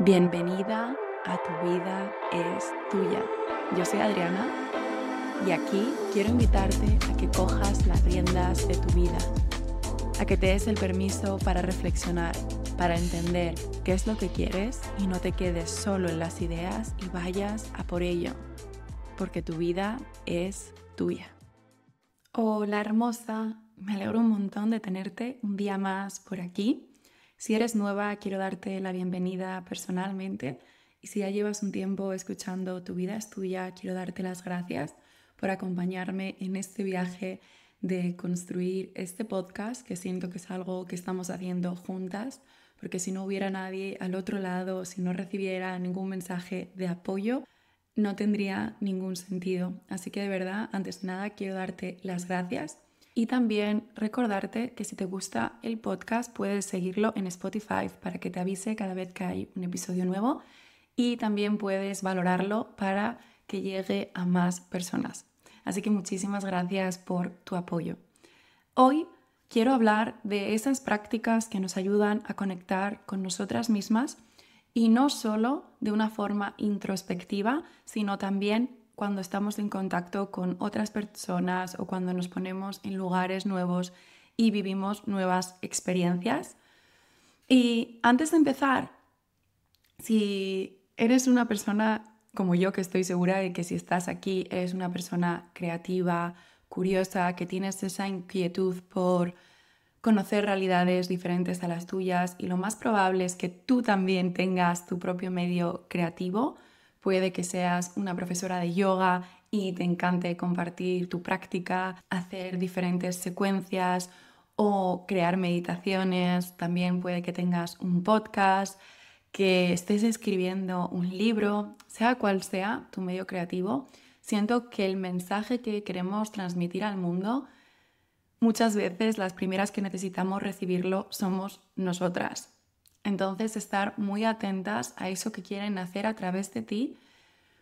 Bienvenida a Tu vida es tuya. Yo soy Adriana y aquí quiero invitarte a que cojas las riendas de tu vida, a que te des el permiso para reflexionar, para entender qué es lo que quieres y no te quedes solo en las ideas y vayas a por ello, porque tu vida es tuya. Hola hermosa, me alegro un montón de tenerte un día más por aquí. Si eres nueva, quiero darte la bienvenida personalmente y si ya llevas un tiempo escuchando Tu vida es tuya, quiero darte las gracias por acompañarme en este viaje de construir este podcast, que siento que es algo que estamos haciendo juntas, porque si no hubiera nadie al otro lado, si no recibiera ningún mensaje de apoyo, no tendría ningún sentido. Así que de verdad, antes de nada, quiero darte las gracias. Y también recordarte que si te gusta el podcast puedes seguirlo en Spotify para que te avise cada vez que hay un episodio nuevo y también puedes valorarlo para que llegue a más personas. Así que muchísimas gracias por tu apoyo. Hoy quiero hablar de esas prácticas que nos ayudan a conectar con nosotras mismas y no solo de una forma introspectiva, sino también cuando estamos en contacto con otras personas o cuando nos ponemos en lugares nuevos y vivimos nuevas experiencias. Y antes de empezar, si eres una persona como yo, que estoy segura de que si estás aquí eres una persona creativa, curiosa, que tienes esa inquietud por conocer realidades diferentes a las tuyas y lo más probable es que tú también tengas tu propio medio creativo. Puede que seas una profesora de yoga y te encante compartir tu práctica, hacer diferentes secuencias o crear meditaciones. También puede que tengas un podcast, que estés escribiendo un libro, sea cual sea tu medio creativo. Siento que el mensaje que queremos transmitir al mundo, muchas veces las primeras que necesitamos recibirlo somos nosotras. Entonces, estar muy atentas a eso que quieren hacer a través de ti,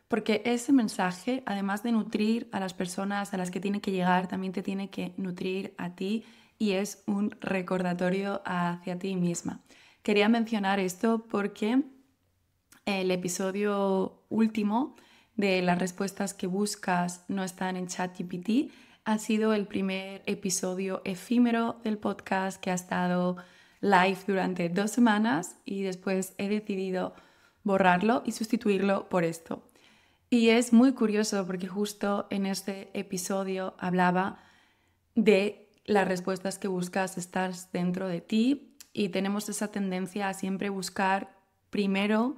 porque ese mensaje, además de nutrir a las personas a las que tiene que llegar, también te tiene que nutrir a ti y es un recordatorio hacia ti misma. Quería mencionar esto porque el episodio último de las respuestas que buscas no están en ChatGPT. Ha sido el primer episodio efímero del podcast que ha estado live durante 2 semanas y después he decidido borrarlo y sustituirlo por esto. Y es muy curioso porque justo en este episodio hablaba de las respuestas que buscas, estás dentro de ti y tenemos esa tendencia a siempre buscar primero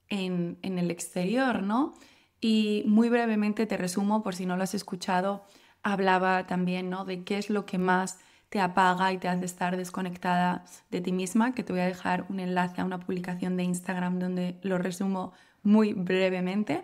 en el exterior, ¿no? Y muy brevemente te resumo, por si no lo has escuchado, hablaba también, ¿no?, de qué es lo que más te apaga y te hace estar desconectada de ti misma, que te voy a dejar un enlace a una publicación de Instagram donde lo resumo muy brevemente.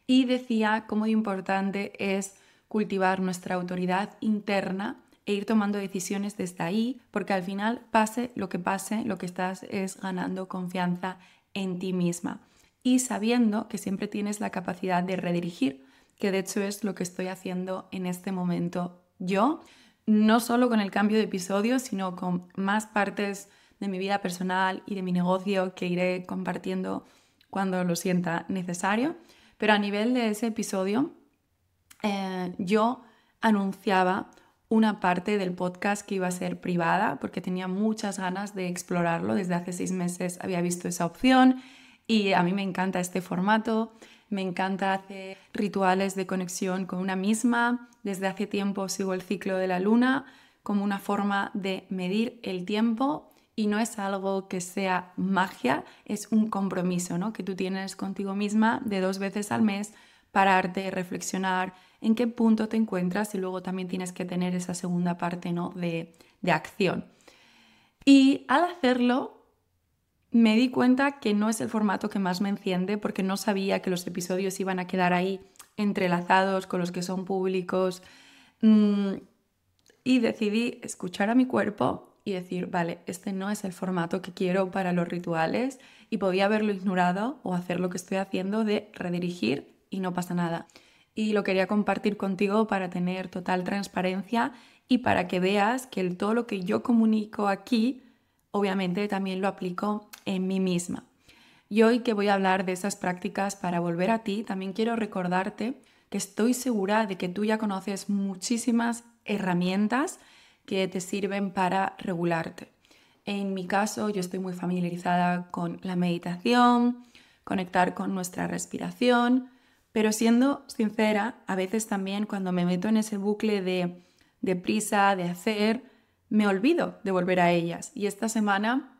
Y decía cómo importante es cultivar nuestra autoridad interna e ir tomando decisiones desde ahí, porque al final, pase, lo que estás es ganando confianza en ti misma y sabiendo que siempre tienes la capacidad de redirigir, que de hecho es lo que estoy haciendo en este momento yo, no solo con el cambio de episodio, sino con más partes de mi vida personal y de mi negocio que iré compartiendo cuando lo sienta necesario. Pero a nivel de ese episodio, yo anunciaba una parte del podcast que iba a ser privada porque tenía muchas ganas de explorarlo. Desde hace 6 meses había visto esa opción y a mí me encanta este formato. Me encanta hacer rituales de conexión con una misma. Desde hace tiempo sigo el ciclo de la luna como una forma de medir el tiempo y no es algo que sea magia, es un compromiso, ¿no?, que tú tienes contigo misma de 2 veces al mes, pararte, reflexionar en qué punto te encuentras y luego también tienes que tener esa segunda parte, ¿no?, de acción. Y al hacerlo me di cuenta que no es el formato que más me enciende porque no sabía que los episodios iban a quedar ahí entrelazados con los que son públicos. Y decidí escuchar a mi cuerpo y decir, vale, este no es el formato que quiero para los rituales y podía haberlo ignorado o hacer lo que estoy haciendo de redirigir y no pasa nada. Y lo quería compartir contigo para tener total transparencia y para que veas que todo lo que yo comunico aquí, obviamente también lo aplico en mí misma. Y hoy que voy a hablar de esas prácticas para volver a ti, también quiero recordarte que estoy segura de que tú ya conoces muchísimas herramientas que te sirven para regularte. En mi caso, yo estoy muy familiarizada con la meditación, conectar con nuestra respiración, pero siendo sincera, a veces también cuando me meto en ese bucle de prisa, de hacer, me olvido de volver a ellas. Y esta semana,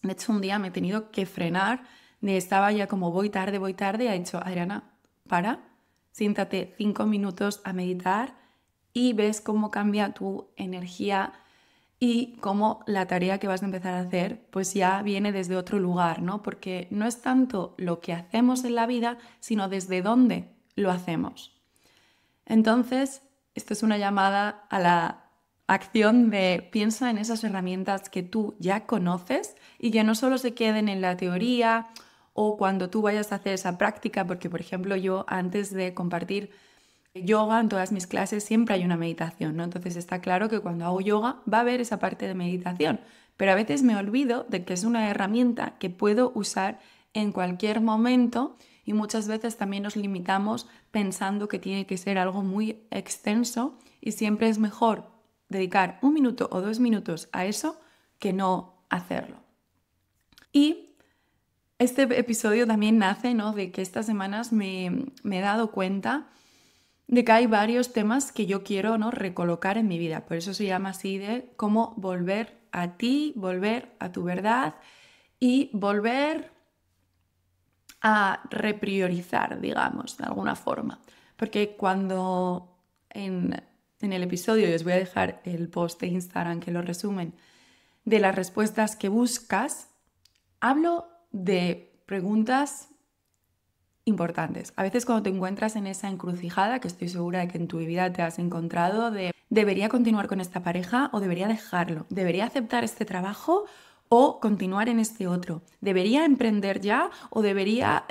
de hecho, un día me he tenido que frenar, estaba ya como voy tarde, y ha dicho, Adriana, siéntate 5 minutos a meditar y ves cómo cambia tu energía y cómo la tarea que vas a empezar a hacer pues ya viene desde otro lugar, ¿no? Porque no es tanto lo que hacemos en la vida, sino desde dónde lo hacemos. Entonces, esto es una llamada a la acción de piensa en esas herramientas que tú ya conoces y que no solo se queden en la teoría o cuando tú vayas a hacer esa práctica, porque por ejemplo yo antes de compartir yoga en todas mis clases siempre hay una meditación, ¿no? Entonces está claro que cuando hago yoga va a haber esa parte de meditación, pero a veces me olvido de que es una herramienta que puedo usar en cualquier momento y muchas veces también nos limitamos pensando que tiene que ser algo muy extenso y siempre es mejor dedicar 1 minuto o 2 minutos a eso que no hacerlo. Y este episodio también nace, ¿no?, de que estas semanas me he dado cuenta de que hay varios temas que yo quiero, ¿no?, recolocar en mi vida. Por eso se llama así, de cómo volver a ti, volver a tu verdad y volver a repriorizar, digamos, de alguna forma. Porque cuando en el episodio, y os voy a dejar el post de Instagram que lo resumen, de las respuestas que buscas, hablo de preguntas importantes. A veces cuando te encuentras en esa encrucijada, que estoy segura de que en tu vida te has encontrado, de ¿debería continuar con esta pareja o debería dejarlo? ¿Debería aceptar este trabajo o continuar en este otro? ¿Debería emprender ya o debería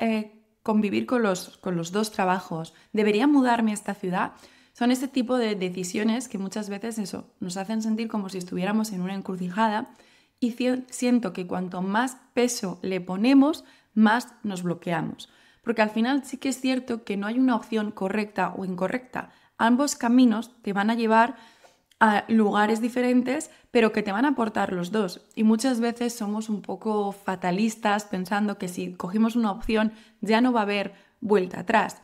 convivir con los 2 trabajos? ¿Debería mudarme a esta ciudad? Son ese tipo de decisiones que muchas veces nos hacen sentir como si estuviéramos en una encrucijada y siento que cuanto más peso le ponemos, más nos bloqueamos. Porque al final sí que es cierto que no hay una opción correcta o incorrecta. Ambos caminos te van a llevar a lugares diferentes, pero que te van a aportar los dos. Y muchas veces somos un poco fatalistas pensando que si cogimos una opción ya no va a haber vuelta atrás.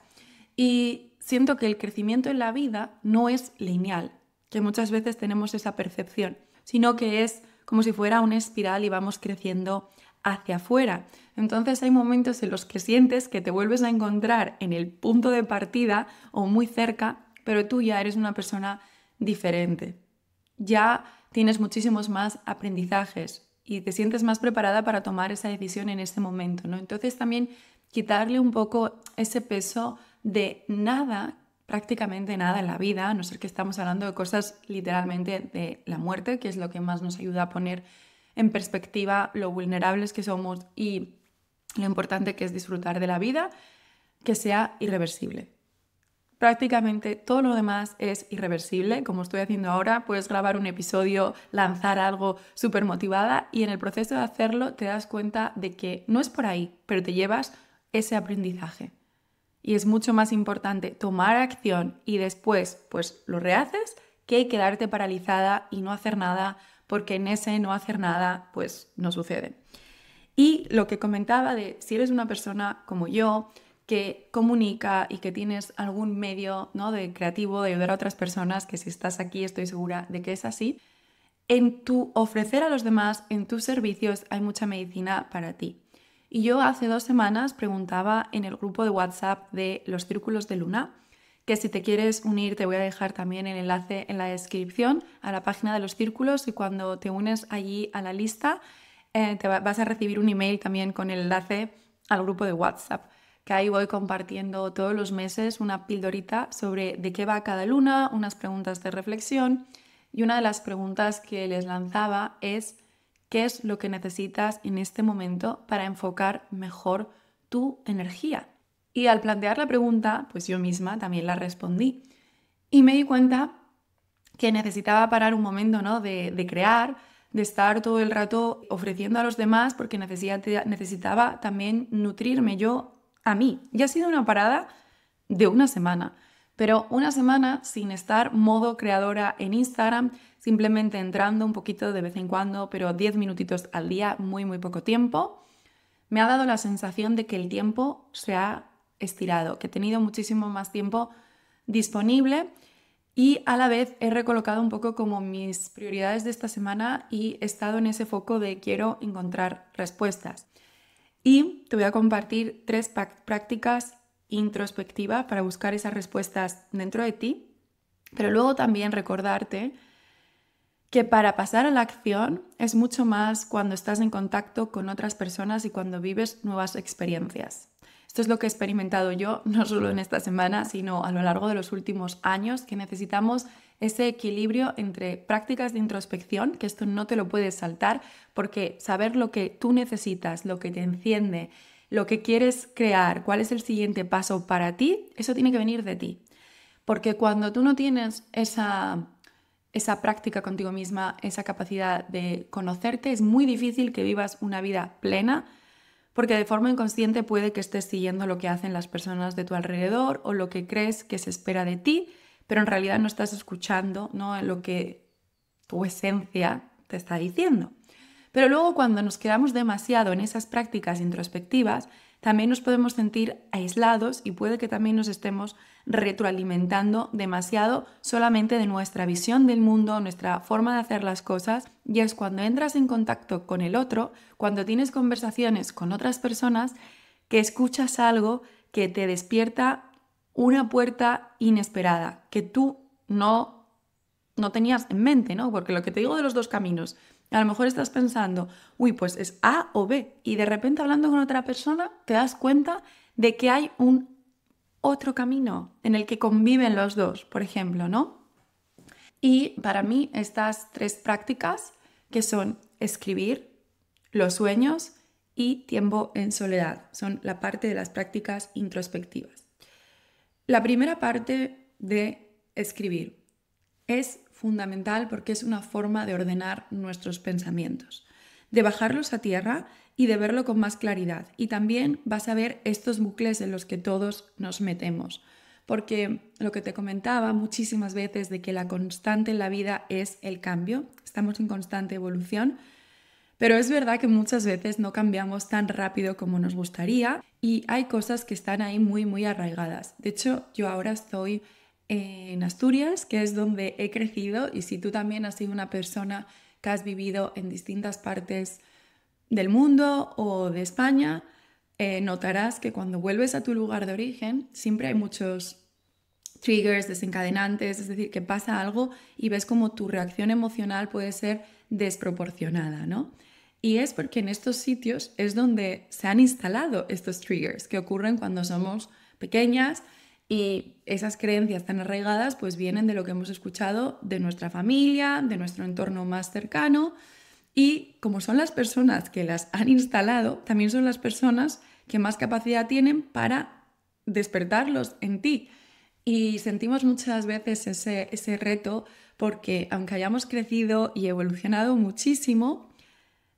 Y siento que el crecimiento en la vida no es lineal, que muchas veces tenemos esa percepción, sino que es como si fuera una espiral y vamos creciendo hacia afuera. Entonces hay momentos en los que sientes que te vuelves a encontrar en el punto de partida o muy cerca, pero tú ya eres una persona diferente. Ya tienes muchísimos más aprendizajes y te sientes más preparada para tomar esa decisión en ese momento, ¿no? Entonces también quitarle un poco ese peso de nada, prácticamente nada en la vida, a no ser que estamos hablando de cosas literalmente de la muerte, que es lo que más nos ayuda a poner en perspectiva lo vulnerables que somos y lo importante que es disfrutar de la vida, que sea irreversible. Prácticamente todo lo demás es irreversible, como estoy haciendo ahora. Puedes grabar un episodio, lanzar algo súper motivada y en el proceso de hacerlo te das cuenta de que no es por ahí, pero te llevas ese aprendizaje. Y es mucho más importante tomar acción y después pues lo rehaces que quedarte paralizada y no hacer nada, porque en ese no hacer nada pues no sucede. Y lo que comentaba de si eres una persona como yo que comunica y que tienes algún medio, ¿no?, de creativo de ayudar a otras personas, que si estás aquí estoy segura de que es así, en tu ofrecer a los demás, en tus servicios hay mucha medicina para ti. Y yo hace 2 semanas preguntaba en el grupo de WhatsApp de los Círculos de Luna, que si te quieres unir te voy a dejar también el enlace en la descripción a la página de los círculos y cuando te unes allí a la lista vas a recibir un email también con el enlace al grupo de WhatsApp, que ahí voy compartiendo todos los meses una pildorita sobre de qué va cada luna, unas preguntas de reflexión y una de las preguntas que les lanzaba es ¿qué es lo que necesitas en este momento para enfocar mejor tu energía? Y al plantear la pregunta, pues yo misma también la respondí y me di cuenta que necesitaba parar un momento, ¿no?, de crear, de estar todo el rato ofreciendo a los demás porque necesitaba también nutrirme yo a mí. Y ha sido una parada de una semana, pero una semana sin estar modo creadora en Instagram, simplemente entrando un poquito de vez en cuando, pero 10 minutitos al día, muy poco tiempo. Me ha dado la sensación de que el tiempo se ha estirado, que he tenido muchísimo más tiempo disponible y a la vez he recolocado un poco como mis prioridades de esta semana y he estado en ese foco de quiero encontrar respuestas. Y te voy a compartir 3 prácticas introspectivas para buscar esas respuestas dentro de ti, pero luego también recordarte que para pasar a la acción es mucho más cuando estás en contacto con otras personas y cuando vives nuevas experiencias. Esto es lo que he experimentado yo, no solo en esta semana, sino a lo largo de los últimos años, que necesitamos ese equilibrio entre prácticas de introspección, que esto no te lo puedes saltar, porque saber lo que tú necesitas, lo que te enciende, lo que quieres crear, cuál es el siguiente paso para ti, eso tiene que venir de ti. Porque cuando tú no tienes esa práctica contigo misma, esa capacidad de conocerte, es muy difícil que vivas una vida plena, porque de forma inconsciente puede que estés siguiendo lo que hacen las personas de tu alrededor o lo que crees que se espera de ti, pero en realidad no estás escuchando, ¿no?, lo que tu esencia te está diciendo. Pero luego cuando nos quedamos demasiado en esas prácticas introspectivas, también nos podemos sentir aislados y puede que también nos estemos retroalimentando demasiado solamente de nuestra visión del mundo, nuestra forma de hacer las cosas. Y es cuando entras en contacto con el otro, cuando tienes conversaciones con otras personas, que escuchas algo que te despierta una puerta inesperada, que tú no tenías en mente, ¿no? Porque lo que te digo de los 2 caminos, a lo mejor estás pensando, uy, pues es A o B, y de repente hablando con otra persona te das cuenta de que hay un otro camino en el que conviven los dos, por ejemplo, ¿no? Y para mí estas 3 prácticas, que son escribir, los sueños y tiempo en soledad, son la parte de las prácticas introspectivas. La primera parte de escribir es fundamental porque es una forma de ordenar nuestros pensamientos, de bajarlos a tierra y de verlo con más claridad. Y también vas a ver estos bucles en los que todos nos metemos, porque lo que te comentaba muchísimas veces de que la constante en la vida es el cambio, estamos en constante evolución, pero es verdad que muchas veces no cambiamos tan rápido como nos gustaría y hay cosas que están ahí muy arraigadas. De hecho, yo ahora estoy en Asturias, que es donde he crecido, y si tú también has sido una persona que has vivido en distintas partes del mundo o de España, notarás que cuando vuelves a tu lugar de origen siempre hay muchos triggers, desencadenantes, es decir, que pasa algo y ves como tu reacción emocional puede ser desproporcionada, ¿no? Y es porque en estos sitios es donde se han instalado estos triggers que ocurren cuando somos pequeñas. Y esas creencias tan arraigadas pues vienen de lo que hemos escuchado de nuestra familia, de nuestro entorno más cercano, y como son las personas que las han instalado, también son las personas que más capacidad tienen para despertarlos en ti. Y sentimos muchas veces ese reto porque aunque hayamos crecido y evolucionado muchísimo,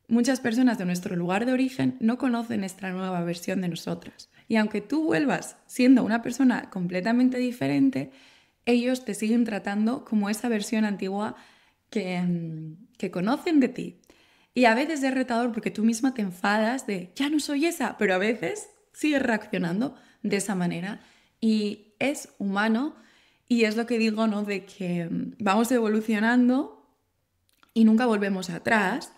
muchas personas de nuestro lugar de origen no conocen esta nueva versión de nosotras. Y aunque tú vuelvas siendo una persona completamente diferente, ellos te siguen tratando como esa versión antigua que conocen de ti. Y a veces es retador porque tú misma te enfadas de ya no soy esa, pero a veces sigues reaccionando de esa manera. Y es humano y es lo que digo, ¿no?, de que vamos evolucionando y nunca volvemos atrás,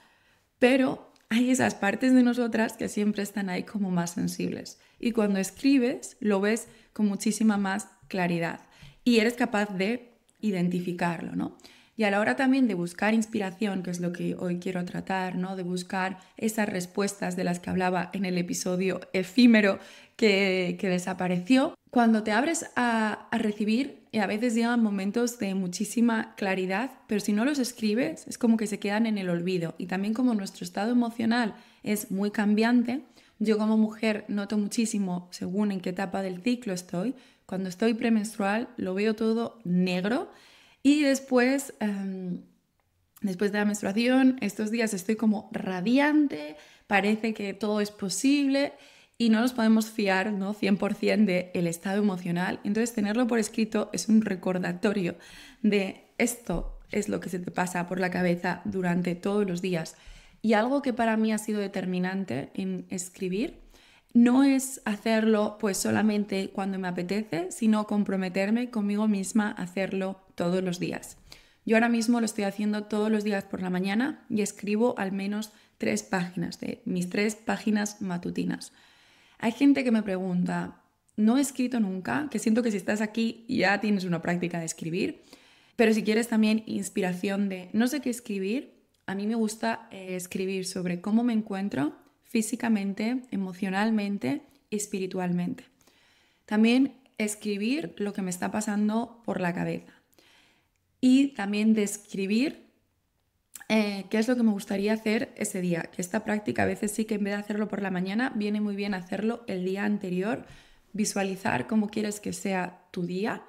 pero hay esas partes de nosotras que siempre están ahí como más sensibles. Y cuando escribes, lo ves con muchísima más claridad y eres capaz de identificarlo, ¿no? Y a la hora también de buscar inspiración, que es lo que hoy quiero tratar, ¿no?, de buscar esas respuestas de las que hablaba en el episodio efímero que desapareció, cuando te abres a recibir, y a veces llegan momentos de muchísima claridad, pero si no los escribes es como que se quedan en el olvido. Y también como nuestro estado emocional es muy cambiante, yo como mujer noto muchísimo según en qué etapa del ciclo estoy. Cuando estoy premenstrual lo veo todo negro y después después de la menstruación, estos días estoy como radiante, parece que todo es posible y no nos podemos fiar, ¿no? 100% del estado emocional. Entonces, tenerlo por escrito es un recordatorio de esto es lo que se te pasa por la cabeza durante todos los días. Y algo que para mí ha sido determinante en escribir no es hacerlo pues solamente cuando me apetece, sino comprometerme conmigo misma a hacerlo todos los días. Yo ahora mismo lo estoy haciendo todos los días por la mañana y escribo al menos 3 páginas de mis 3 páginas matutinas. Hay gente que me pregunta, no he escrito nunca, que siento que si estás aquí ya tienes una práctica de escribir, pero si quieres también inspiración de no sé qué escribir, a mí me gusta escribir sobre cómo me encuentro físicamente, emocionalmente y espiritualmente. También escribir lo que me está pasando por la cabeza y también describir qué es lo que me gustaría hacer ese día. Que esta práctica a veces sí que en vez de hacerlo por la mañana, viene muy bien hacerlo el día anterior, visualizar cómo quieres que sea tu día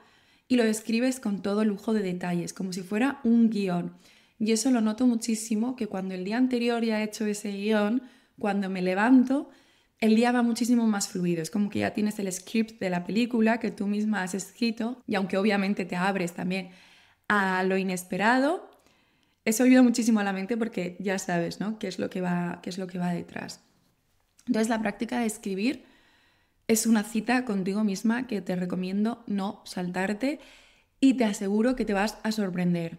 y lo describes con todo lujo de detalles, como si fuera un guión. Y eso lo noto muchísimo, que cuando el día anterior ya he hecho ese guión, cuando me levanto, el día va muchísimo más fluido. Es como que ya tienes el script de la película que tú misma has escrito y aunque obviamente te abres también a lo inesperado, eso ayuda muchísimo a la mente porque ya sabes, ¿no? qué es lo que va detrás. Entonces la práctica de escribir es una cita contigo misma que te recomiendo no saltarte y te aseguro que te vas a sorprender.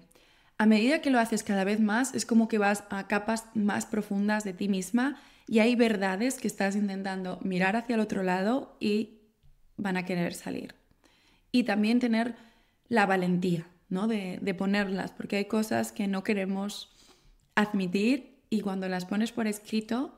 A medida que lo haces cada vez más, es como que vas a capas más profundas de ti misma y hay verdades que estás intentando mirar hacia el otro lado y van a querer salir. Y también tener la valentía, ¿no? de ponerlas, porque hay cosas que no queremos admitir y cuando las pones por escrito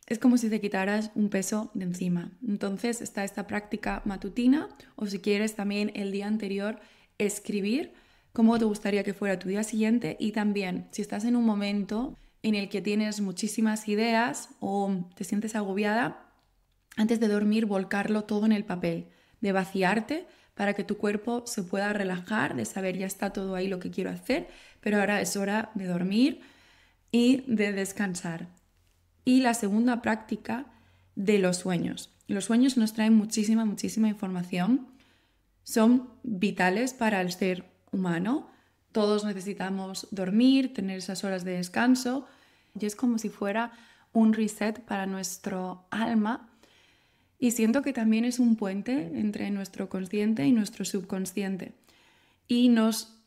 es como si te quitaras un peso de encima. Entonces está esta práctica matutina o si quieres también el día anterior escribir cómo te gustaría que fuera tu día siguiente y también si estás en un momento en el que tienes muchísimas ideas o te sientes agobiada, antes de dormir volcarlo todo en el papel, de vaciarte para que tu cuerpo se pueda relajar, de saber ya está todo ahí lo que quiero hacer, pero ahora es hora de dormir y de descansar. Y la segunda práctica de los sueños. Los sueños nos traen muchísima información. Son vitales para el ser humano. Todos necesitamos dormir, tener esas horas de descanso. Y es como si fuera un reset para nuestro alma. Y siento que también es un puente entre nuestro consciente y nuestro subconsciente. Y nos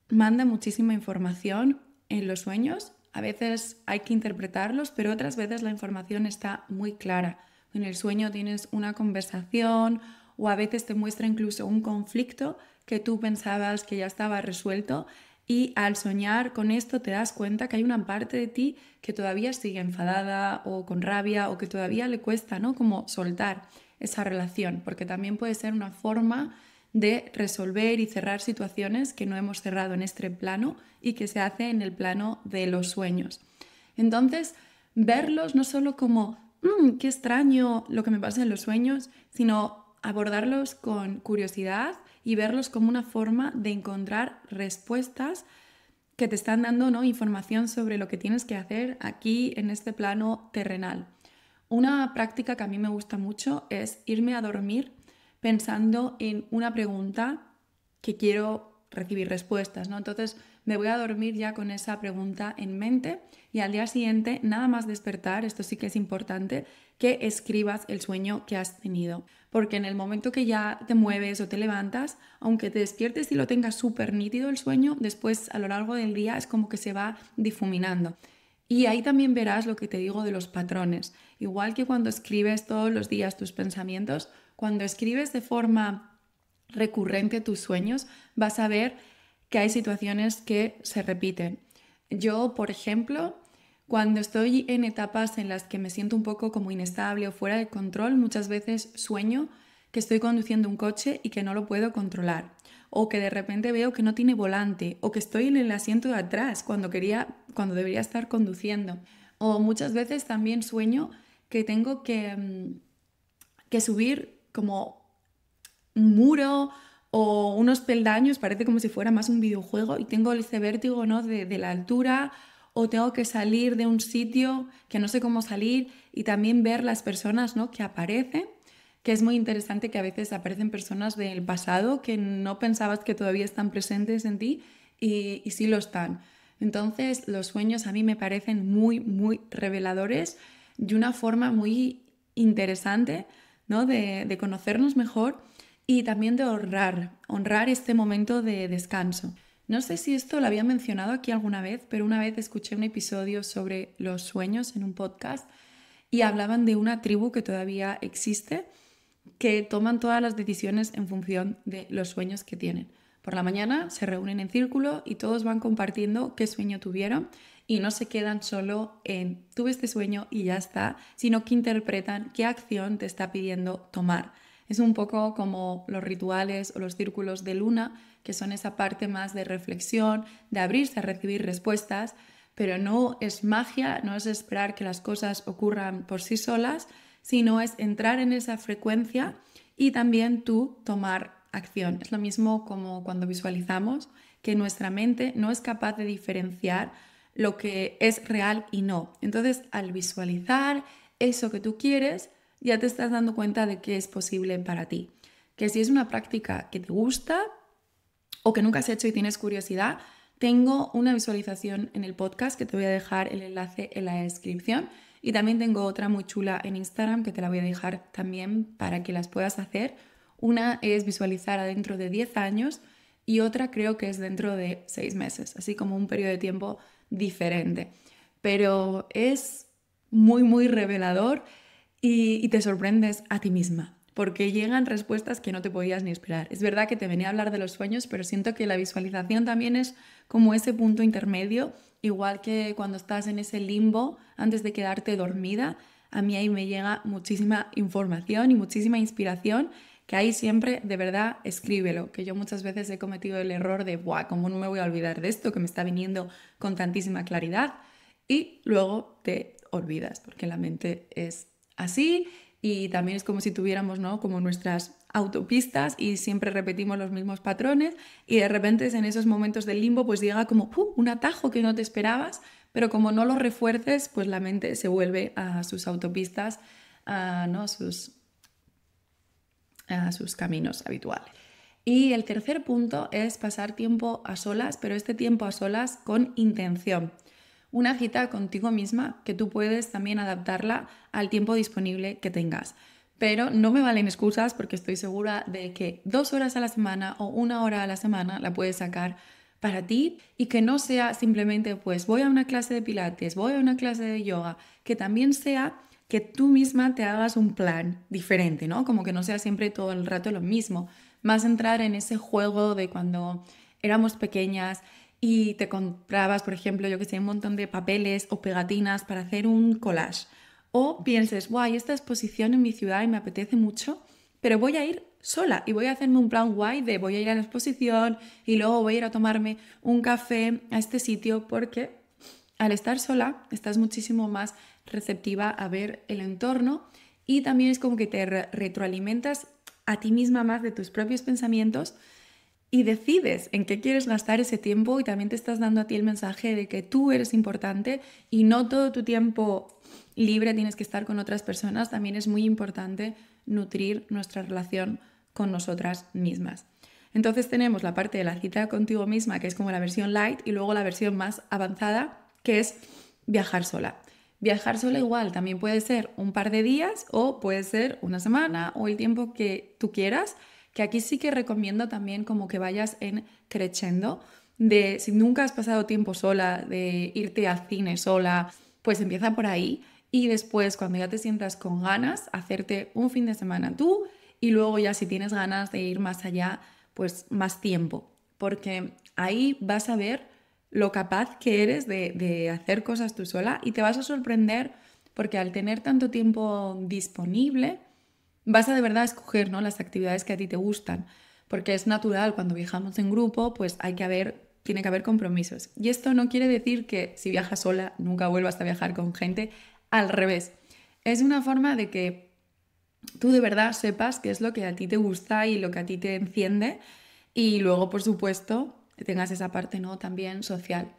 manda muchísima información en los sueños. A veces hay que interpretarlos, pero otras veces la información está muy clara. En el sueño tienes una conversación o a veces te muestra incluso un conflicto que tú pensabas que ya estaba resuelto y al soñar con esto te das cuenta que hay una parte de ti que todavía sigue enfadada o con rabia o que todavía le cuesta, ¿no? Como soltar esa relación, porque también puede ser una forma de resolver y cerrar situaciones que no hemos cerrado en este plano y que se hace en el plano de los sueños. Entonces, verlos no solo como qué extraño lo que me pasa en los sueños, sino abordarlos con curiosidad y verlos como una forma de encontrar respuestas que te están dando, ¿no? información sobre lo que tienes que hacer aquí en este plano terrenal. Una práctica que a mí me gusta mucho es irme a dormir pensando en una pregunta que quiero recibir respuestas, ¿no? Entonces me voy a dormir ya con esa pregunta en mente y al día siguiente, nada más despertar, esto sí que es importante, que escribas el sueño que has tenido. Porque en el momento que ya te mueves o te levantas, aunque te despiertes y lo tengas súper nítido el sueño, después a lo largo del día es como que se va difuminando. Y ahí también verás lo que te digo de los patrones. Igual que cuando escribes todos los días tus pensamientos, cuando escribes de forma recurrente tus sueños, vas a ver que hay situaciones que se repiten. Yo, por ejemplo, cuando estoy en etapas en las que me siento un poco como inestable o fuera de control, muchas veces sueño que estoy conduciendo un coche y que no lo puedo controlar. O que de repente veo que no tiene volante, o que estoy en el asiento de atrás cuando debería estar conduciendo. O muchas veces también sueño que tengo que subir como un muro o unos peldaños, parece como si fuera más un videojuego y tengo ese vértigo, ¿no? de la altura, o tengo que salir de un sitio que no sé cómo salir y también ver las personas, ¿no? que aparecen, que es muy interesante que a veces aparecen personas del pasado que no pensabas que todavía están presentes en ti y sí lo están. Entonces los sueños a mí me parecen muy, muy reveladores de una forma muy interesante, ¿no? de conocernos mejor y también de honrar este momento de descanso. No sé si esto lo había mencionado aquí alguna vez, pero una vez escuché un episodio sobre los sueños en un podcast y hablaban de una tribu que todavía existe, que toman todas las decisiones en función de los sueños que tienen. Por la mañana se reúnen en círculo y todos van compartiendo qué sueño tuvieron y no se quedan solo en tuve este sueño y ya está, sino que interpretan qué acción te está pidiendo tomar. Es un poco como los rituales o los círculos de luna, que son esa parte más de reflexión, de abrirse a recibir respuestas, pero no es magia, no es esperar que las cosas ocurran por sí solas, sino es entrar en esa frecuencia y también tú tomar acción. Es lo mismo como cuando visualizamos, que nuestra mente no es capaz de diferenciar lo que es real y no. Entonces, al visualizar eso que tú quieres, ya te estás dando cuenta de que es posible para ti. Que si es una práctica que te gusta o que nunca has hecho y tienes curiosidad, tengo una visualización en el podcast que te voy a dejar el enlace en la descripción y también tengo otra muy chula en Instagram que te la voy a dejar también para que las puedas hacer. Una es visualizar adentro de 10 años y otra creo que es dentro de 6 meses, así como un periodo de tiempo diferente. Pero es muy, muy revelador y te sorprendes a ti misma, porque llegan respuestas que no te podías ni esperar. Es verdad que te venía a hablar de los sueños, pero siento que la visualización también es como ese punto intermedio, igual que cuando estás en ese limbo antes de quedarte dormida. A mí ahí me llega muchísima información y muchísima inspiración, que ahí siempre, de verdad, escríbelo, que yo muchas veces he cometido el error de, ¡buah! ¿Cómo no me voy a olvidar de esto que me está viniendo con tantísima claridad? Y luego te olvidas, porque la mente es así y también es como si tuviéramos, ¿no? como nuestras autopistas y siempre repetimos los mismos patrones y de repente en esos momentos del limbo pues llega como un atajo que no te esperabas, pero como no lo refuerces pues la mente se vuelve a sus autopistas, ¿no? a sus caminos habituales. Y el tercer punto es pasar tiempo a solas, pero este tiempo a solas con intención. Una cita contigo misma que tú puedes también adaptarla al tiempo disponible que tengas. Pero no me valen excusas porque estoy segura de que 2 horas a la semana o 1 hora a la semana la puedes sacar para ti y que no sea simplemente pues voy a una clase de pilates, voy a una clase de yoga, que también sea que tú misma te hagas un plan diferente, ¿no? Como que no sea siempre todo el rato lo mismo. Más entrar en ese juego de cuando éramos pequeñas y te comprabas, por ejemplo, yo que sé, un montón de papeles o pegatinas para hacer un collage. O pienses, guay, esta exposición en mi ciudad y me apetece mucho, pero voy a ir sola y voy a hacerme un plan guay de voy a ir a la exposición y luego voy a ir a tomarme un café a este sitio porque al estar sola estás muchísimo más receptiva a ver el entorno y también es como que te retroalimentas a ti misma más de tus propios pensamientos y decides en qué quieres gastar ese tiempo y también te estás dando a ti el mensaje de que tú eres importante y no todo tu tiempo libre tienes que estar con otras personas. También es muy importante nutrir nuestra relación con nosotras mismas. Entonces tenemos la parte de la cita contigo misma, que es como la versión light, y luego la versión más avanzada, que es viajar sola. Viajar sola igual también puede ser un par de días o puede ser una semana o el tiempo que tú quieras, que aquí sí que recomiendo también como que vayas en crescendo, de si nunca has pasado tiempo sola, de irte al cine sola, pues empieza por ahí y después cuando ya te sientas con ganas, hacerte un fin de semana tú y luego ya si tienes ganas de ir más allá, pues más tiempo, porque ahí vas a ver lo capaz que eres de hacer cosas tú sola y te vas a sorprender porque al tener tanto tiempo disponible vas a de verdad escoger, ¿no? las actividades que a ti te gustan, porque es natural cuando viajamos en grupo, pues tiene que haber compromisos. Y esto no quiere decir que si viajas sola nunca vuelvas a viajar con gente, al revés. Es una forma de que tú de verdad sepas qué es lo que a ti te gusta y lo que a ti te enciende y luego, por supuesto, tengas esa parte, ¿no?, también social.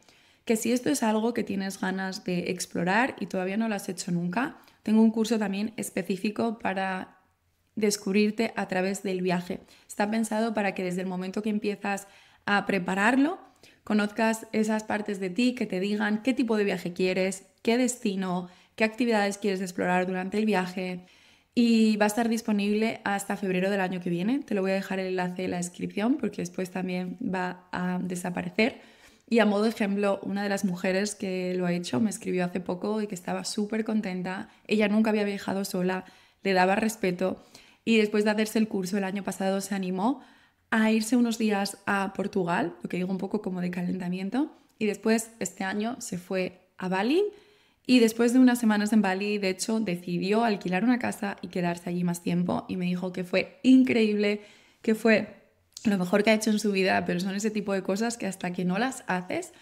Que si esto es algo que tienes ganas de explorar y todavía no lo has hecho nunca, tengo un curso también específico para descubrirte a través del viaje. Está pensado para que desde el momento que empiezas a prepararlo, conozcas esas partes de ti que te digan qué tipo de viaje quieres, qué destino, qué actividades quieres explorar durante el viaje. Y va a estar disponible hasta febrero del año que viene. Te lo voy a dejar el enlace en la descripción porque después también va a desaparecer. Y a modo de ejemplo, una de las mujeres que lo ha hecho me escribió hace poco y que estaba súper contenta. Ella nunca había viajado sola, le daba respeto y después de hacerse el curso el año pasado se animó a irse unos días a Portugal, lo que digo un poco como de calentamiento, y después este año se fue a Bali y después de unas semanas en Bali, de hecho, decidió alquilar una casa y quedarse allí más tiempo y me dijo que fue increíble, que fue lo mejor que ha hecho en su vida, pero son ese tipo de cosas que hasta que no las haces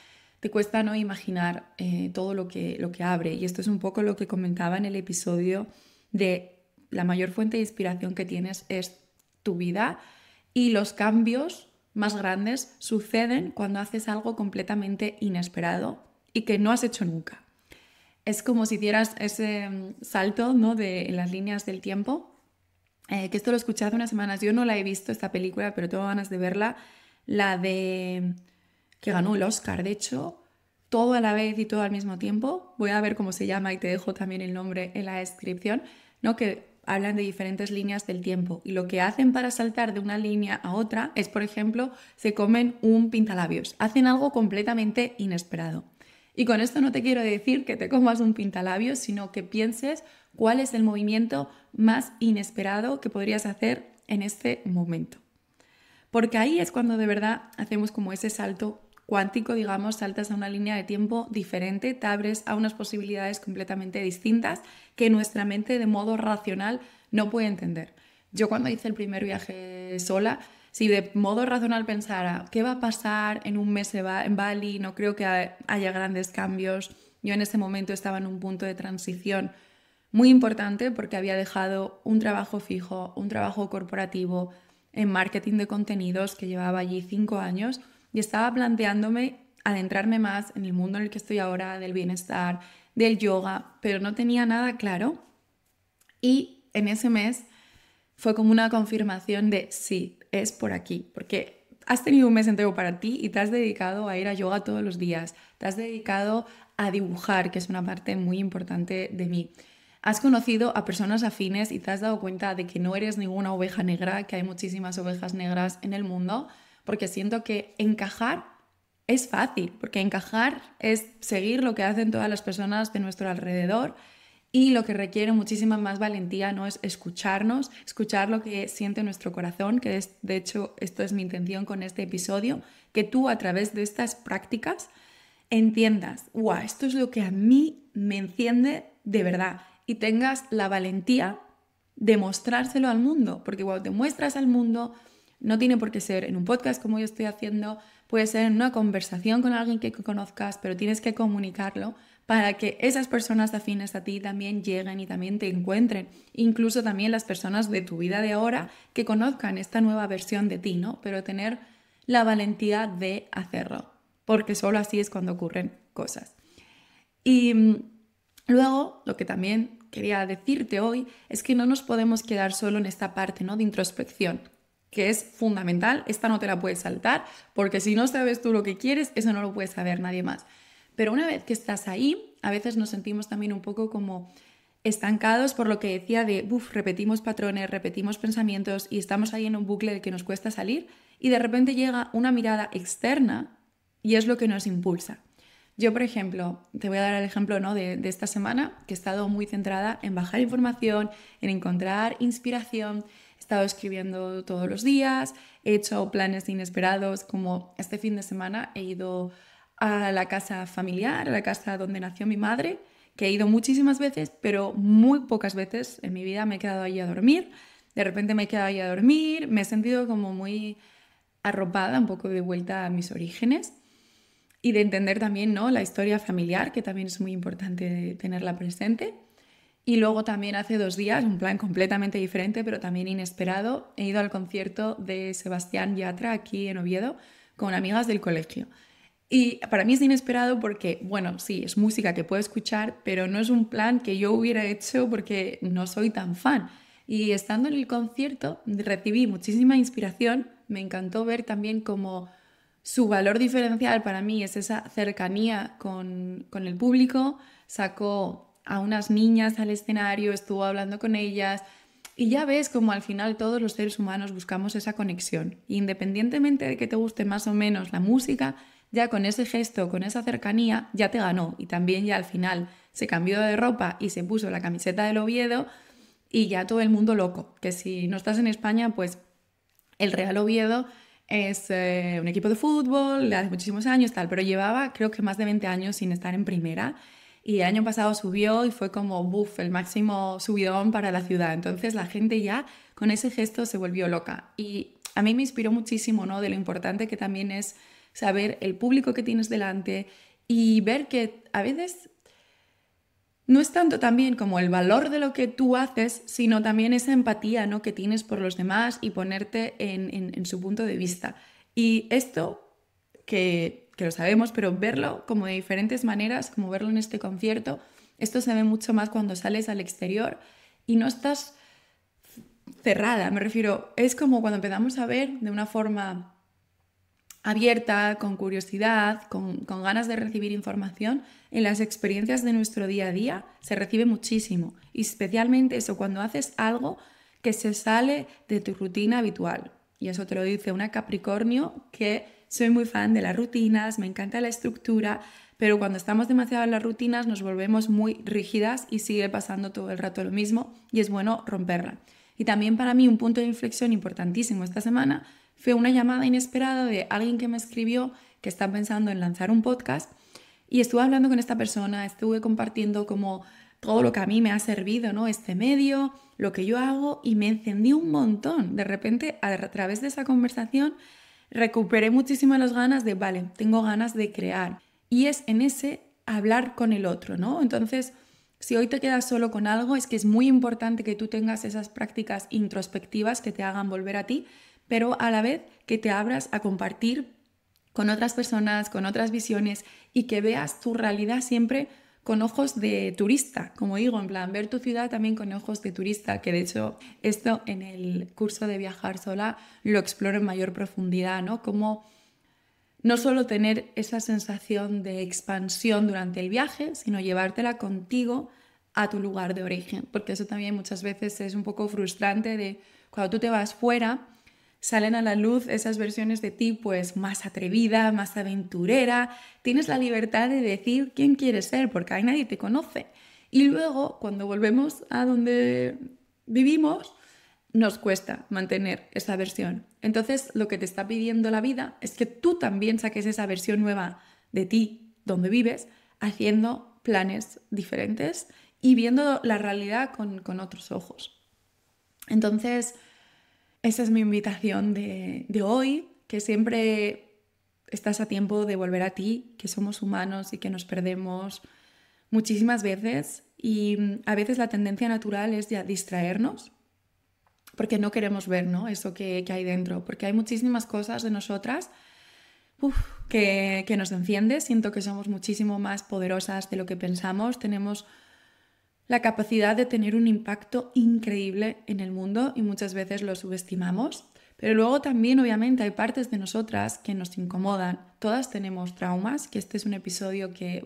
te cuesta no imaginar todo lo que abre. Y esto es un poco lo que comentaba en el episodio de la mayor fuente de inspiración que tienes es tu vida y los cambios más grandes suceden cuando haces algo completamente inesperado y que no has hecho nunca. Es como si hicieras ese salto, ¿no?, en las líneas del tiempo, que esto lo escuché hace unas semanas. Yo no la he visto, esta película, pero tengo ganas de verla. La de que ganó el Oscar, de hecho, todo a la vez y todo al mismo tiempo. Voy a ver cómo se llama y te dejo también el nombre en la descripción, ¿no?, que hablan de diferentes líneas del tiempo. Y lo que hacen para saltar de una línea a otra es, por ejemplo, se comen un pintalabios. Hacen algo completamente inesperado. Y con esto no te quiero decir que te comas un pintalabios, sino que pienses cuál es el movimiento más inesperado que podrías hacer en este momento. Porque ahí es cuando de verdad hacemos como ese salto cuántico, digamos, saltas a una línea de tiempo diferente, te abres a unas posibilidades completamente distintas que nuestra mente de modo racional no puede entender. Yo cuando hice el primer viaje sola, si de modo racional pensara qué va a pasar en un mes en Bali, no creo que haya grandes cambios. Yo en ese momento estaba en un punto de transición muy importante porque había dejado un trabajo fijo, un trabajo corporativo en marketing de contenidos que llevaba allí 5 años y estaba planteándome adentrarme más en el mundo en el que estoy ahora, del bienestar, del yoga, pero no tenía nada claro. Y en ese mes fue como una confirmación de sí, es por aquí, porque has tenido un mes entero para ti y te has dedicado a ir a yoga todos los días, te has dedicado a dibujar, que es una parte muy importante de mí. Has conocido a personas afines y te has dado cuenta de que no eres ninguna oveja negra, que hay muchísimas ovejas negras en el mundo, porque siento que encajar es fácil, porque encajar es seguir lo que hacen todas las personas de nuestro alrededor y lo que requiere muchísima más valentía no es escucharnos, escuchar lo que siente nuestro corazón, que es, de hecho, esto es mi intención con este episodio, que tú a través de estas prácticas entiendas, wow, esto es lo que a mí me enciende de verdad y tengas la valentía de mostrárselo al mundo, porque cuando te muestras al mundo, no tiene por qué ser en un podcast como yo estoy haciendo, puede ser en una conversación con alguien que conozcas, pero tienes que comunicarlo para que esas personas afines a ti también lleguen y también te encuentren, incluso también las personas de tu vida de ahora que conozcan esta nueva versión de ti, ¿no? Pero tener la valentía de hacerlo, porque solo así es cuando ocurren cosas. Y luego, lo que también quería decirte hoy es que no nos podemos quedar solo en esta parte, ¿no?, de introspección, que es fundamental. Esta no te la puedes saltar, porque si no sabes tú lo que quieres, eso no lo puede saber nadie más. Pero una vez que estás ahí, a veces nos sentimos también un poco como estancados por lo que decía de, repetimos patrones, repetimos pensamientos y estamos ahí en un bucle del que nos cuesta salir y de repente llega una mirada externa y es lo que nos impulsa. Yo, por ejemplo, te voy a dar el ejemplo, ¿no?, de esta semana, que he estado muy centrada en bajar información, en encontrar inspiración. He estado escribiendo todos los días, he hecho planes inesperados, como este fin de semana he ido a la casa familiar, a la casa donde nació mi madre, que he ido muchísimas veces, pero muy pocas veces en mi vida me he quedado ahí a dormir. De repente me he quedado ahí a dormir, me he sentido como muy arropada, un poco de vuelta a mis orígenes y de entender también, ¿no?, la historia familiar, que también es muy importante tenerla presente. Y luego también hace 2 días, un plan completamente diferente, pero también inesperado, he ido al concierto de Sebastián Yatra aquí en Oviedo con amigas del colegio. Y para mí es inesperado porque, bueno, sí, es música que puedo escuchar, pero no es un plan que yo hubiera hecho porque no soy tan fan. Y estando en el concierto recibí muchísima inspiración, me encantó ver también cómo su valor diferencial para mí es esa cercanía con el público, sacó a unas niñas al escenario, estuvo hablando con ellas y ya ves como al final todos los seres humanos buscamos esa conexión. Independientemente de que te guste más o menos la música, ya con ese gesto, con esa cercanía, ya te ganó. Y también ya al final se cambió de ropa y se puso la camiseta del Oviedo y ya todo el mundo loco. Que si no estás en España, pues el Real Oviedo es un equipo de fútbol de hace muchísimos años, tal, pero llevaba creo que más de 20 años sin estar en primera. Y el año pasado subió y fue como, buf, el máximo subidón para la ciudad. Entonces la gente ya con ese gesto se volvió loca. Y a mí me inspiró muchísimo, ¿no? De lo importante que también es saber el público que tienes delante y ver que a veces no es tanto también como el valor de lo que tú haces, sino también esa empatía, ¿no? Que tienes por los demás y ponerte en su punto de vista. Y esto que lo sabemos, pero verlo como de diferentes maneras, como verlo en este concierto, esto se ve mucho más cuando sales al exterior y no estás cerrada, me refiero, es como cuando empezamos a ver de una forma abierta, con curiosidad, con ganas de recibir información, en las experiencias de nuestro día a día se recibe muchísimo. Y especialmente eso, cuando haces algo que se sale de tu rutina habitual. Y eso te lo dice una Capricornio que soy muy fan de las rutinas, me encanta la estructura, pero cuando estamos demasiado en las rutinas nos volvemos muy rígidas y sigue pasando todo el rato lo mismo y es bueno romperla. Y también para mí un punto de inflexión importantísimo esta semana fue una llamada inesperada de alguien que me escribió que está pensando en lanzar un podcast y estuve hablando con esta persona, estuve compartiendo como todo lo que a mí me ha servido, ¿no? Este medio, lo que yo hago y me encendí un montón. De repente, a través de esa conversación, recuperé muchísimo las ganas de, vale, tengo ganas de crear. Y es en ese hablar con el otro, ¿no? Entonces, si hoy te quedas solo con algo, es que es muy importante que tú tengas esas prácticas introspectivas que te hagan volver a ti, pero a la vez que te abras a compartir con otras personas, con otras visiones y que veas tu realidad siempre con ojos de turista, como digo, en plan, ver tu ciudad también con ojos de turista, que de hecho esto en el curso de Viajar Sola lo exploro en mayor profundidad, ¿no? Como no solo tener esa sensación de expansión durante el viaje, sino llevártela contigo a tu lugar de origen, porque eso también muchas veces es un poco frustrante de cuando tú te vas fuera, salen a la luz esas versiones de ti pues más atrevida, más aventurera, tienes la libertad de decir quién quieres ser porque ahí nadie te conoce. Y luego cuando volvemos a donde vivimos, nos cuesta mantener esa versión. Entonces lo que te está pidiendo la vida es que tú también saques esa versión nueva de ti donde vives, haciendo planes diferentes y viendo la realidad con otros ojos. Entonces, esa es mi invitación de hoy, que siempre estás a tiempo de volver a ti, que somos humanos y que nos perdemos muchísimas veces y a veces la tendencia natural es ya distraernos porque no queremos ver, ¿no? Eso que hay dentro, porque hay muchísimas cosas de nosotras que nos enciende, siento que somos muchísimo más poderosas de lo que pensamos, tenemos la capacidad de tener un impacto increíble en el mundo y muchas veces lo subestimamos. Pero luego también, obviamente, hay partes de nosotras que nos incomodan. Todas tenemos traumas, que este es un episodio que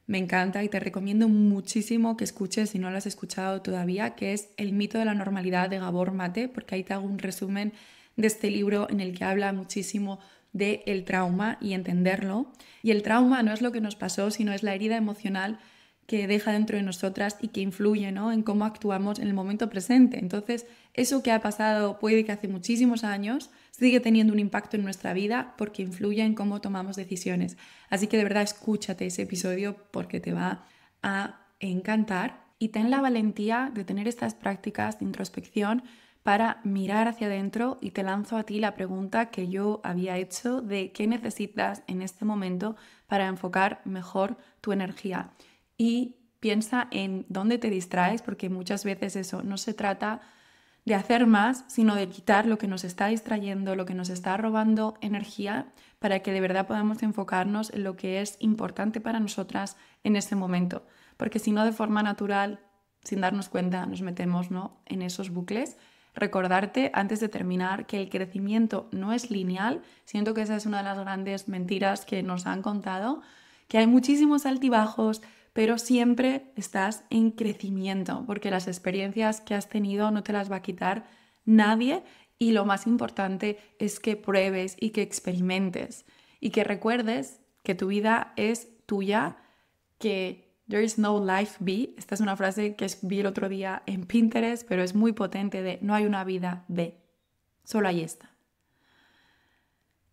me encanta y te recomiendo muchísimo que escuches si no lo has escuchado todavía, que es El mito de la normalidad de Gabor Mate, porque ahí te hago un resumen de este libro en el que habla muchísimo del trauma y entenderlo. Y el trauma no es lo que nos pasó, sino es la herida emocional que deja dentro de nosotras y que influye, ¿no?, en cómo actuamos en el momento presente. Entonces, eso que ha pasado puede que hace muchísimos años sigue teniendo un impacto en nuestra vida porque influye en cómo tomamos decisiones. Así que de verdad escúchate ese episodio porque te va a encantar y ten la valentía de tener estas prácticas de introspección para mirar hacia adentro y te lanzo a ti la pregunta que yo había hecho de qué necesitas en este momento para enfocar mejor tu energía. Y piensa en dónde te distraes, porque muchas veces eso no se trata de hacer más, sino de quitar lo que nos está distrayendo, lo que nos está robando energía, para que de verdad podamos enfocarnos en lo que es importante para nosotras en ese momento. Porque si no, de forma natural, sin darnos cuenta, nos metemos, ¿no?, en esos bucles. Recordarte, antes de terminar, que el crecimiento no es lineal. Siento que esa es una de las grandes mentiras que nos han contado, que hay muchísimos altibajos, pero siempre estás en crecimiento, porque las experiencias que has tenido no te las va a quitar nadie, y lo más importante es que pruebes y que experimentes y que recuerdes que tu vida es tuya, que there is no life B. Esta es una frase que vi el otro día en Pinterest, pero es muy potente, de no hay una vida B, solo hay esta.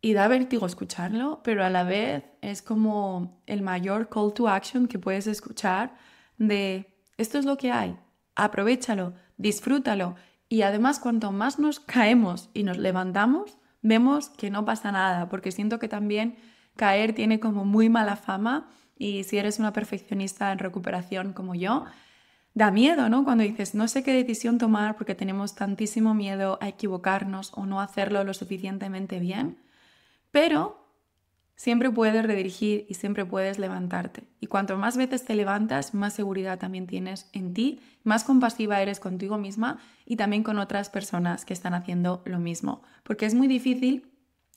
Y da vértigo escucharlo, pero a la vez es como el mayor call to action que puedes escuchar, de esto es lo que hay, aprovéchalo, disfrútalo. Y además, cuanto más nos caemos y nos levantamos, vemos que no pasa nada, porque siento que también caer tiene como muy mala fama, y si eres una perfeccionista en recuperación como yo, da miedo, ¿no? Cuando dices, no sé qué decisión tomar porque tenemos tantísimo miedo a equivocarnos o no hacerlo lo suficientemente bien. Pero siempre puedes redirigir y siempre puedes levantarte. Y cuanto más veces te levantas, más seguridad también tienes en ti, más compasiva eres contigo misma y también con otras personas que están haciendo lo mismo. Porque es muy difícil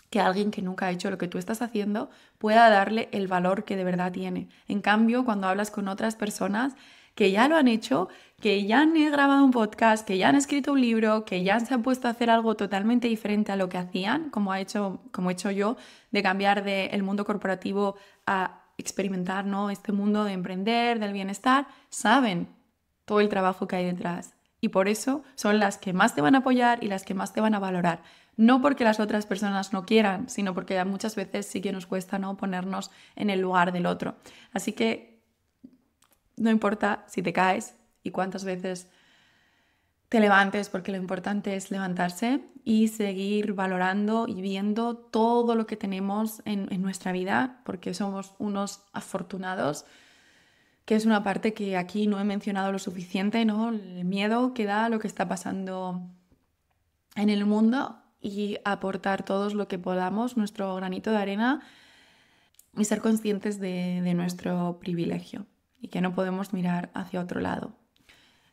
que alguien que nunca ha hecho lo que tú estás haciendo pueda darle el valor que de verdad tiene. En cambio, cuando hablas con otras personas que ya lo han hecho, que ya han grabado un podcast, que ya han escrito un libro, que ya se han puesto a hacer algo totalmente diferente a lo que hacían, como he hecho yo, de cambiar del mundo corporativo a experimentar, ¿no?, este mundo de emprender, del bienestar, saben todo el trabajo que hay detrás. Y por eso son las que más te van a apoyar y las que más te van a valorar. No porque las otras personas no quieran, sino porque muchas veces sí que nos cuesta, ¿no?, ponernos en el lugar del otro. Así que no importa si te caes y cuántas veces te levantes, porque lo importante es levantarse y seguir valorando y viendo todo lo que tenemos en nuestra vida, porque somos unos afortunados, que es una parte que aquí no he mencionado lo suficiente, ¿no? El miedo que da lo que está pasando en el mundo, y aportar todos lo que podamos, nuestro granito de arena, y ser conscientes de nuestro privilegio y que no podemos mirar hacia otro lado.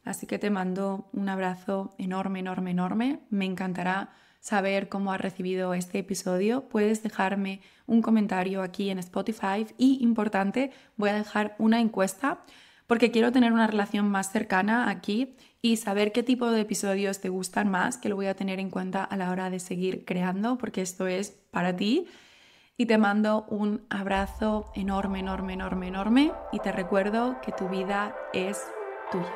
Así que te mando un abrazo enorme, enorme, enorme. Me encantará saber cómo has recibido este episodio. Puedes dejarme un comentario aquí en Spotify y, importante, voy a dejar una encuesta porque quiero tener una relación más cercana aquí y saber qué tipo de episodios te gustan más, que lo voy a tener en cuenta a la hora de seguir creando, porque esto es para ti. Y te mando un abrazo enorme, enorme, enorme, enorme, y te recuerdo que tu vida es tuya.